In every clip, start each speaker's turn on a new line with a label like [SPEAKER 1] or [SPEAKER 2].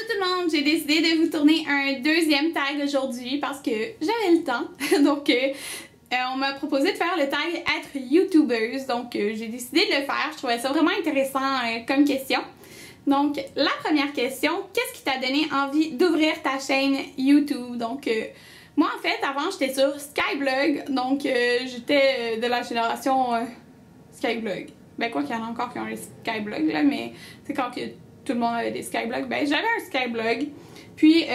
[SPEAKER 1] Allô tout le monde, j'ai décidé de vous tourner un deuxième tag aujourd'hui parce que j'avais le temps. Donc on m'a proposé de faire le tag être youtubeuse, donc j'ai décidé de le faire. Je trouvais ça vraiment intéressant comme question. Donc la première question, qu'est-ce qui t'a donné envie d'ouvrir ta chaîne YouTube? Donc moi en fait avant j'étais sur Skyblog, donc j'étais de la génération Skyblog. Ben quoi qu'il y en a encore qui ont les Skyblog là, mais c'est quand que tout le monde avait des Skyblogs, ben j'avais un Skyblog. Puis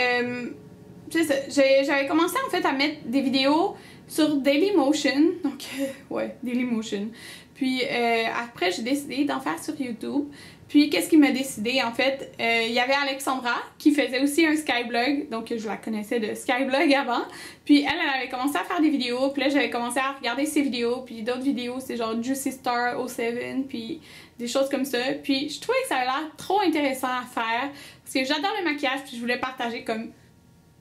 [SPEAKER 1] j'avais commencé en fait à mettre des vidéos sur Dailymotion, donc ouais, Dailymotion. Puis après j'ai décidé d'en faire sur YouTube. Puis qu'est-ce qui m'a décidé en fait? Il y avait Alexandra qui faisait aussi un Skyblog, donc je la connaissais de Skyblog avant. Puis elle avait commencé à faire des vidéos, puis là j'avais commencé à regarder ses vidéos, puis d'autres vidéos c'est genre Juicy Star 07, puis des choses comme ça. Puis je trouvais que ça avait l'air trop intéressant à faire, parce que j'adore le maquillage, puis je voulais partager comme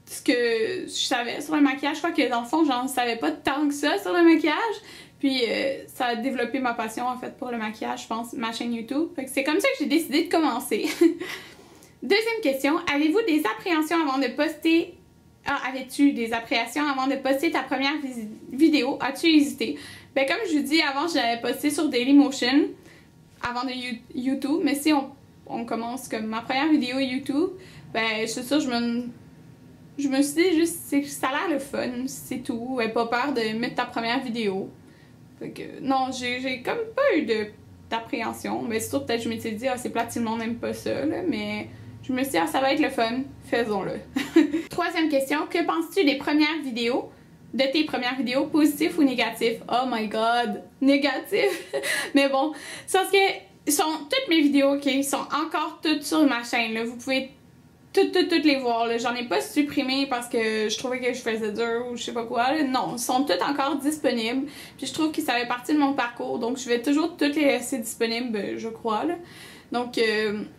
[SPEAKER 1] ce que je savais sur le maquillage. Je crois que dans le fond j'en savais pas tant que ça sur le maquillage. Puis ça a développé ma passion en fait pour le maquillage, je pense, ma chaîne YouTube. Fait que c'est comme ça que j'ai décidé de commencer. Deuxième question, avez-vous des appréhensions avant de poster... Ah, avais-tu des appréhensions avant de poster ta première vidéo? As-tu hésité? Ben comme je vous dis, avant j'avais posté sur Dailymotion, avant de YouTube, mais si on commence comme ma première vidéo YouTube, ben c'est ça, je me suis dit juste, ça a l'air le fun, c'est tout. Pas peur de mettre ta première vidéo. Fait que, non, j'ai comme pas eu d'appréhension. Mais c'est sûr, peut-être je m'étais dit, ah, c'est plate si le monde n'aime pas ça, là, mais je me suis dit, ah, ça va être le fun, faisons-le. Troisième question, que penses-tu des premières vidéos, de tes premières vidéos, positifs ou négatifs? Oh my god, négatifs! Mais bon, c'est parce que toutes mes vidéos, ok, sont encore toutes sur ma chaîne, là. Vous pouvez toutes les voir, là. J'en ai pas supprimé parce que je trouvais que je faisais dur ou je sais pas quoi, là. Non, elles sont toutes encore disponibles. Puis je trouve que ça fait partie de mon parcours, donc je vais toujours toutes les laisser disponibles, je crois, là. Donc,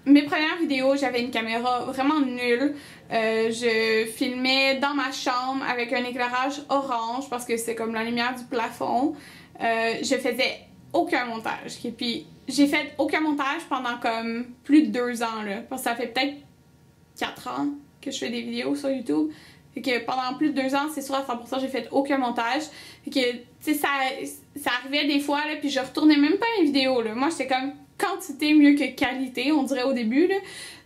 [SPEAKER 1] mes premières vidéos, j'avais une caméra vraiment nulle. Je filmais dans ma chambre avec un éclairage orange parce que c'est comme la lumière du plafond. Je faisais aucun montage. Et puis, j'ai fait aucun montage pendant comme plus de 2 ans, là. Parce que ça fait peut-être 4 ans que je fais des vidéos sur YouTube. Fait que pendant plus de 2 ans, c'est sûr à 100% j'ai fait aucun montage. Fait que, tu sais, ça arrivait des fois, là, puis je retournais même pas mes vidéos, là. Moi, j'étais comme quantité mieux que qualité, on dirait au début, là.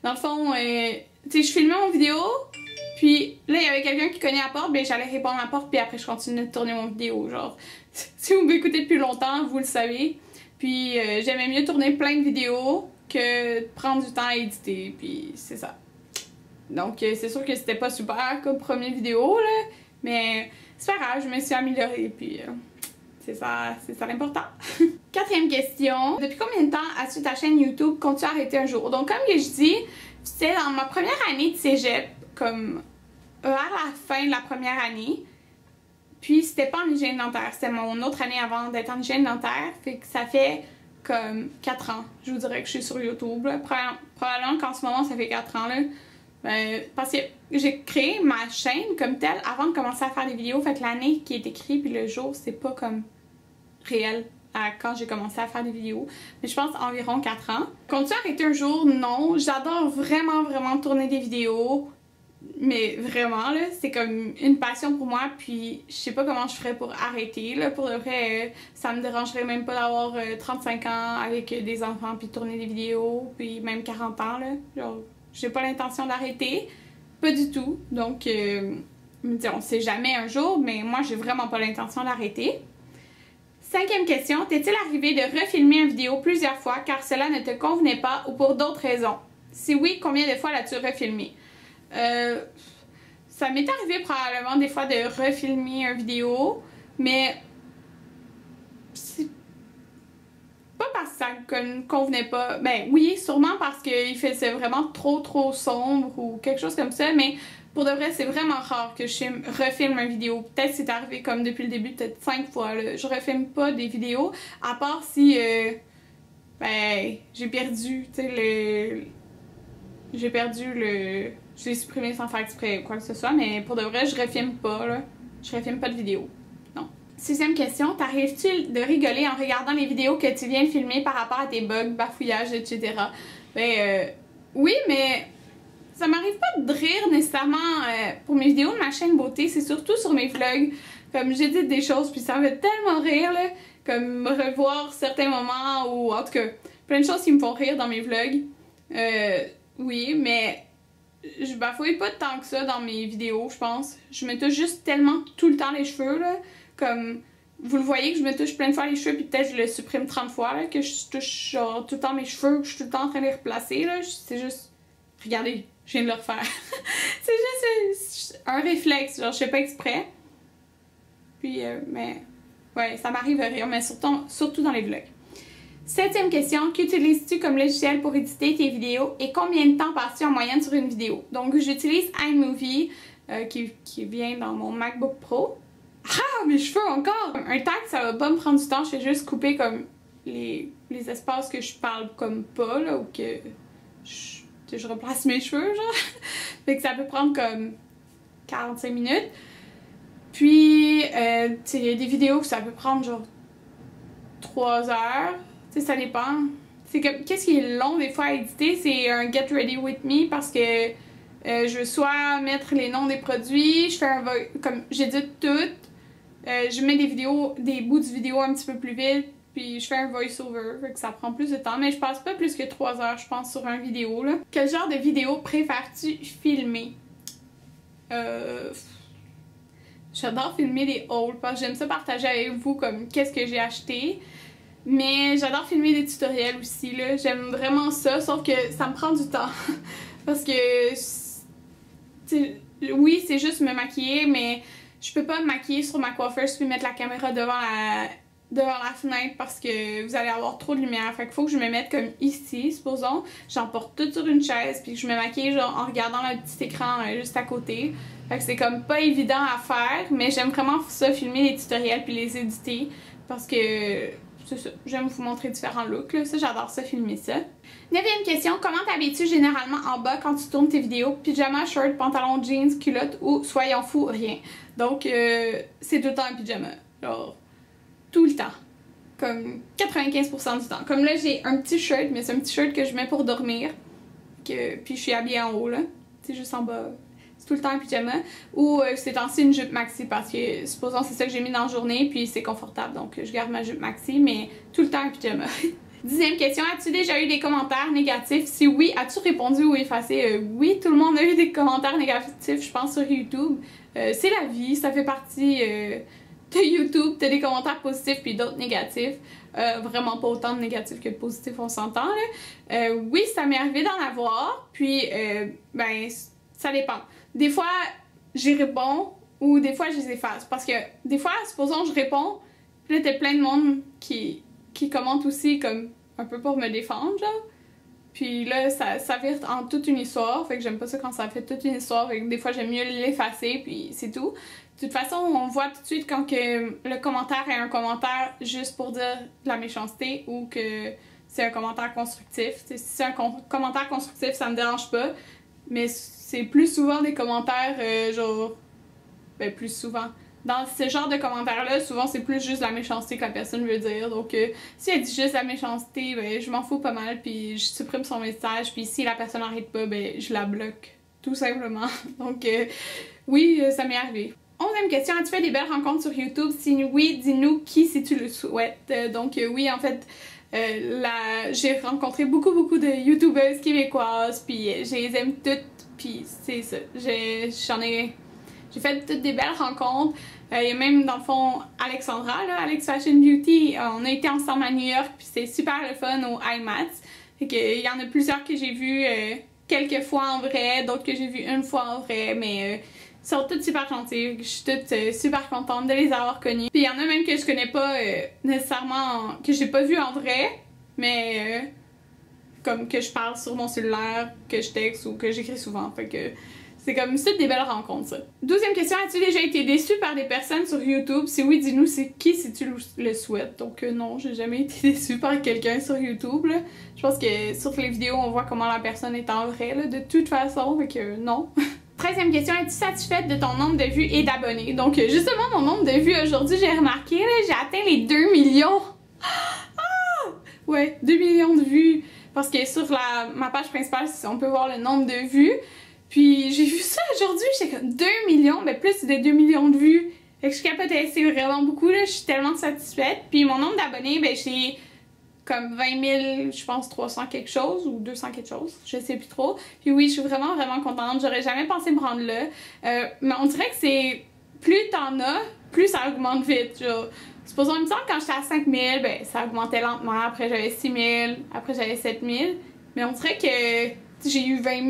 [SPEAKER 1] Dans le fond, tu sais, je filmais mon vidéo, puis là, il y avait quelqu'un qui cognait à la porte, ben j'allais répondre à la porte, puis après, je continuais de tourner mon vidéo, genre. Si vous m'écoutez depuis longtemps, vous le savez. Puis, j'aimais mieux tourner plein de vidéos que de prendre du temps à éditer, puis c'est ça. Donc c'est sûr que c'était pas super comme première vidéo là, mais c'est pas grave, je me suis améliorée puis c'est ça l'important. Quatrième question, depuis combien de temps as-tu ta chaîne YouTube? Comptes-tu arrêter un jour? Donc comme que je dis, c'était dans ma première année de cégep, comme à la fin de la première année, puis c'était pas en hygiène dentaire, c'était mon autre année avant d'être en hygiène dentaire, fait que ça fait comme 4 ans, je vous dirais que je suis sur YouTube là. Probablement qu'en ce moment ça fait 4 ans là. Parce que j'ai créé ma chaîne comme telle avant de commencer à faire des vidéos. Fait que l'année qui est écrite puis le jour, c'est pas comme réel à quand j'ai commencé à faire des vidéos. Mais je pense environ 4 ans. Comptes-tu arrêter un jour? Non. J'adore vraiment tourner des vidéos. Mais vraiment, là, c'est comme une passion pour moi. Puis je sais pas comment je ferais pour arrêter. Là. Pour de vrai, ça me dérangerait même pas d'avoir 35 ans avec des enfants puis tourner des vidéos. Puis même 40 ans, là. Genre, j'ai pas l'intention d'arrêter, pas du tout, donc on sait jamais un jour, mais moi j'ai vraiment pas l'intention d'arrêter. Cinquième question, t'est-il arrivé de refilmer une vidéo plusieurs fois car cela ne te convenait pas ou pour d'autres raisons? Si oui, combien de fois l'as-tu refilmé? Ça m'est arrivé probablement des fois de refilmer une vidéo, mais pas parce que ça ne convenait pas. Ben oui, sûrement parce qu'il faisait vraiment trop sombre ou quelque chose comme ça, mais pour de vrai, c'est vraiment rare que je refilme une vidéo. Peut-être que c'est arrivé comme depuis le début, peut-être 5 fois. Là. Je refilme pas des vidéos, à part si ben j'ai perdu, tu sais, j'ai perdu le... Je l'ai supprimé sans faire exprès ou quoi que ce soit, mais pour de vrai, je refilme pas, là. Je refilme pas de vidéos. Sixième question, t'arrives-tu de rigoler en regardant les vidéos que tu viens de filmer par rapport à tes bugs, bafouillages, etc.? Ben, oui, mais ça m'arrive pas de rire nécessairement pour mes vidéos de ma chaîne beauté, c'est surtout sur mes vlogs. Comme j'édite des choses puis ça me fait tellement rire là, comme revoir certains moments ou en tout cas plein de choses qui me font rire dans mes vlogs. Oui, mais je bafouille pas tant que ça dans mes vidéos, je pense. Je me touche juste tellement tout le temps les cheveux là, comme vous le voyez que je me touche plein de fois les cheveux puis peut-être je le supprime 30 fois là, que je touche genre tout le temps mes cheveux, que je suis tout le temps en train de les replacer là, c'est juste regardez, je viens de le refaire. C'est juste un réflexe, genre je fais pas exprès. Puis mais ouais, ça m'arrive à rire, mais surtout dans les vlogs. 7e question, qu'utilises-tu comme logiciel pour éditer tes vidéos et combien de temps passes-tu en moyenne sur une vidéo? Donc j'utilise iMovie qui vient dans mon MacBook Pro. Ah, mes cheveux encore! Un tag, ça va pas me prendre du temps, je fais juste couper comme les espaces que je parle comme pas, là, ou que je replace mes cheveux, genre. Fait que ça peut prendre comme 45 minutes. Puis, tu sais, il y a des vidéos que ça peut prendre genre 3 heures. Tu sais, ça dépend. C'est comme, qu'est-ce qui est long des fois à éditer? C'est un Get Ready With Me parce que je veux soit mettre les noms des produits, je fais comme j'édite tout, je mets des bouts de vidéo un petit peu plus vite, puis je fais un voice-over, fait que ça prend plus de temps, mais je passe pas plus que 3 heures, je pense, sur une vidéo, là. Quel genre de vidéo préfères-tu filmer? J'adore filmer des hauls, parce que j'aime ça partager avec vous, comme, qu'est-ce que j'ai acheté. Mais j'adore filmer des tutoriels aussi, là. J'aime vraiment ça, sauf que ça me prend du temps. Parce que, oui, c'est juste me maquiller, mais je peux pas me maquiller sur ma coiffeuse puis mettre la caméra devant la fenêtre parce que vous allez avoir trop de lumière. Fait qu'il faut que je me mette comme ici, supposons. J'emporte tout sur une chaise puis que je me maquille genre en regardant le petit écran juste à côté. Fait que c'est comme pas évident à faire, mais j'aime vraiment ça, filmer les tutoriels puis les éditer parce que c'est ça, j'aime vous montrer différents looks, là. Ça, j'adore ça, filmer ça. 9e question, comment t'habilles-tu généralement en bas quand tu tournes tes vidéos? Pyjama, shirt, pantalon, jeans, culotte ou soyons fous, rien. Donc, c'est tout le temps un pyjama. Genre, tout le temps. Comme 95% du temps. Comme là, j'ai un petit shirt, mais c'est un petit shirt que je mets pour dormir. Puis je suis habillée en haut, là. C'est juste en bas. C'est tout le temps un pyjama. Ou c'est temps-ci une jupe maxi parce que, supposons, c'est ça que j'ai mis dans la journée, puis c'est confortable. Donc, je garde ma jupe maxi, mais tout le temps un pyjama. 10e question, as-tu déjà eu des commentaires négatifs? Si oui, as-tu répondu ou effacé? Oui, tout le monde a eu des commentaires négatifs, je pense, sur YouTube. C'est la vie, ça fait partie de YouTube. T'as des commentaires positifs puis d'autres négatifs. Vraiment pas autant de négatifs que de positifs, on s'entend, là. Oui, ça m'est arrivé d'en avoir, puis, ben, ça dépend. Des fois, j'y réponds ou des fois, je les efface. Parce que des fois, supposons, je réponds, puis là, t'as plein de monde qui commente aussi comme un peu pour me défendre, genre. Puis là, ça vire en toute une histoire, fait que j'aime pas ça quand ça fait toute une histoire, fait que des fois j'aime mieux l'effacer, puis c'est tout. De toute façon, on voit tout de suite quand que le commentaire est un commentaire juste pour dire de la méchanceté ou que c'est un commentaire constructif. T'sais, si c'est un commentaire constructif, ça me dérange pas, mais c'est plus souvent des commentaires genre... Ben, plus souvent. Dans ce genre de commentaires-là, souvent c'est plus juste la méchanceté que la personne veut dire. Donc si elle dit juste la méchanceté, ben je m'en fous pas mal, puis je supprime son message, puis si la personne n'arrête pas, ben je la bloque. Tout simplement. Donc oui, ça m'est arrivé. 11e question, as-tu fait des belles rencontres sur YouTube? Si oui, dis-nous qui si tu le souhaites. Donc oui, en fait, j'ai rencontré beaucoup de YouTubeuses québécoises, puis je les aime toutes, puis c'est ça. J'ai fait toutes des belles rencontres. Il y a même, dans le fond, Alexandra, là, Alex Fashion Beauty. On a été ensemble à New York, puis c'est super le fun au IMATS. Fait que, il y en a plusieurs que j'ai vues quelques fois en vrai, d'autres que j'ai vues une fois en vrai, mais ils sont toutes super gentilles. Je suis toute super contente de les avoir connues. Puis il y en a même que je connais pas nécessairement, que j'ai pas vu en vrai, mais comme que je parle sur mon cellulaire, que je texte ou que j'écris souvent. Fait que c'est comme ça des belles rencontres, ça. 12e question, as-tu déjà été déçue par des personnes sur YouTube? Si oui, dis-nous c'est qui si tu le souhaites. Donc non, j'ai jamais été déçue par quelqu'un sur YouTube, là. Je pense que sur les vidéos, on voit comment la personne est en vrai, là, de toute façon, fait que non. 13e question, es-tu satisfaite de ton nombre de vues et d'abonnés? Donc justement, mon nombre de vues aujourd'hui, j'ai remarqué, là, j'ai atteint les 2 millions. Ah! Ouais, 2 millions de vues. Parce que sur ma page principale, on peut voir le nombre de vues. aujourd'hui, j'étais comme 2 millions, mais plus de 2 millions de vues. Fait que je capotais, c'est vraiment beaucoup, là, je suis tellement satisfaite. Puis mon nombre d'abonnés, ben j'ai comme 20 000, je pense 300 quelque chose ou 200 quelque chose, je sais plus trop. Puis oui, je suis vraiment contente, j'aurais jamais pensé me rendre là. Mais on dirait que c'est, plus t'en as, plus ça augmente vite, genre. Supposons, il me semble quand j'étais à 5 000, ben ça augmentait lentement, après j'avais 6 000, après j'avais 7 000. Mais on dirait que j'ai eu 20 000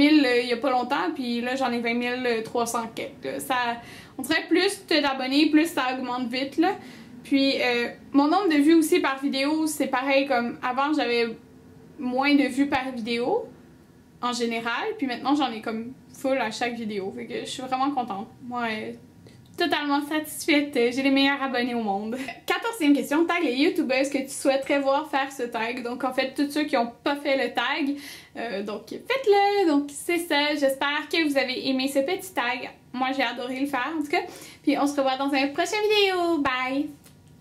[SPEAKER 1] il y a pas longtemps, puis là j'en ai 20 300 quelques. Ça, on dirait plus t'as d'abonnés, plus ça augmente vite, là. Puis mon nombre de vues aussi par vidéo, c'est pareil comme avant j'avais moins de vues par vidéo en général, puis maintenant j'en ai comme full à chaque vidéo, fait que je suis vraiment contente. Moi, totalement satisfaite, j'ai les meilleurs abonnés au monde. 14e question, tag les youtubeuses que tu souhaiterais voir faire ce tag. Donc en fait, tous ceux qui n'ont pas fait le tag, donc faites-le. Donc c'est ça, j'espère que vous avez aimé ce petit tag. Moi j'ai adoré le faire en tout cas. Puis on se revoit dans une prochaine vidéo, bye!